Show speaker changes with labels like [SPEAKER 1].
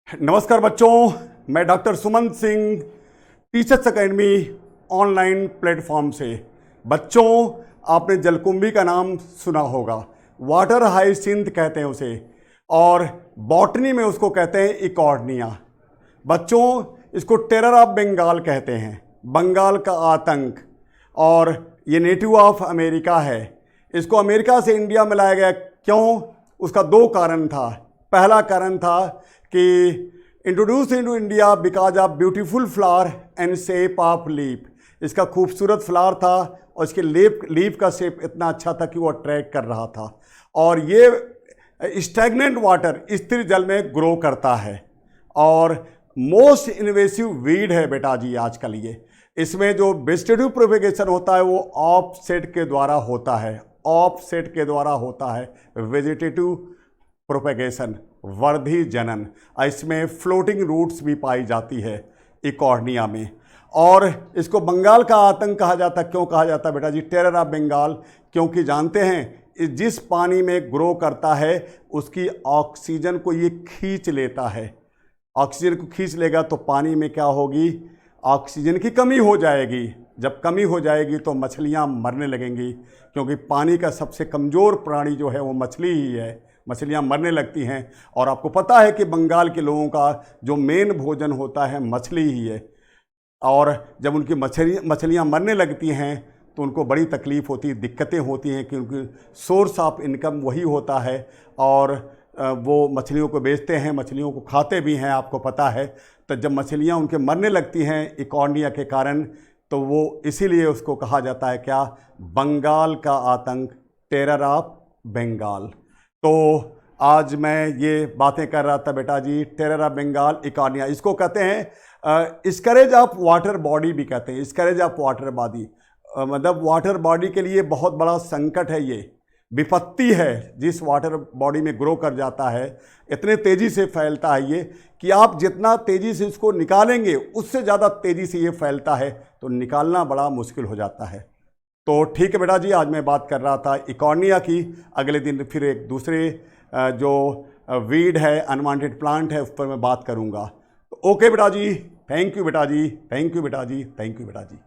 [SPEAKER 1] नमस्कार बच्चों, मैं doctor Suman Singh teachers academy online platform से। बच्चों, आपने जलकुंभी का नाम सुना होगा, वाटर हाइसिंथ कहते हैं उसे, और बॉटनी में उसको कहते हैं इकॉर्निया। बच्चों, इसको टेरर ऑफ बंगाल कहते हैं, बंगाल का आतंक, और ये नेटिव ऑफ अमेरिका है। इसको अमेरिका से इंडिया में लाया गया, क्यों? उसका दो कारण था। पहला कारण था कि introduce into India because of beautiful flower and shape of leaf. इसका खूबसूरत फ्लावर था और इसके लीफ का शेप इतना अच्छा था कि वो अट्रैक्ट कर रहा था। और ये स्टैग्नेंट वाटर, स्थिर जल में ग्रो करता है और मोस्ट इन्वेसिव वीड है बेटा जी आजकल ये। इसमें जो वेजिटेटिव प्रोपेगेशन होता है वो ऑफसेट के द्वारा होता है, ऑफसेट के द्वारा होता है वेजिटेटिव प्रोपेगेशन, वर्धी जनन। इसमें फ्लोटिंग रूट्स भी पाई जाती है इकॉर्निया में। और इसको बंगाल का आतंक कहा जाता। क्यों कहा जाता बेटा जी टेरर ऑफ बंगाल? क्योंकि जानते हैं जिस पानी में ग्रो करता है उसकी ऑक्सीजन को ये खींच लेता है। ऑक्सीजन को खींच लेगा तो पानी में क्या होगी? ऑक्सीजन की कमी हो जाएगी। जब कमी हो जाएगी तो मछलियाँ मरने लगेंगी, क्योंकि पानी का सबसे कमज़ोर प्राणी जो है वो मछली ही है। मछलियाँ मरने लगती हैं। और आपको पता है कि बंगाल के लोगों का जो मेन भोजन होता है मछली ही है। और जब उनकी मछलियाँ मरने लगती हैं तो उनको बड़ी तकलीफ़ होती है, दिक्कतें होती हैं, क्योंकि सोर्स ऑफ इनकम वही होता है। और वो मछलियों को बेचते हैं, मछलियों को खाते भी हैं, आपको पता है। तो जब मछलियाँ उनके मरने लगती हैं इकॉर्निया के कारण, तो वो इसीलिए उसको कहा जाता है क्या? बंगाल का आतंक, टेरर ऑफ बंगाल। तो आज मैं ये बातें कर रहा था बेटा जी, टेरर ऑफ बंगाल इकॉर्निया। इसको कहते हैं स्करेज ऑफ वाटर बॉडी भी कहते हैं, स्करेज ऑफ वाटर बॉडी। मतलब वाटर बॉडी के लिए बहुत बड़ा संकट है, ये विपत्ति है। जिस वाटर बॉडी में ग्रो कर जाता है इतने तेज़ी से फैलता है ये कि आप जितना तेज़ी से इसको निकालेंगे उससे ज़्यादा तेज़ी से ये फैलता है, तो निकालना बड़ा मुश्किल हो जाता है। तो ठीक है बेटा जी, आज मैं बात कर रहा था इकॉर्निया की। अगले दिन फिर एक दूसरे जो वीड है, अनवांटेड प्लांट है, उस पर मैं बात करूँगा। तो ओके बेटा जी, थैंक यू बेटा जी, थैंक यू बेटा जी, थैंक यू बेटा जी।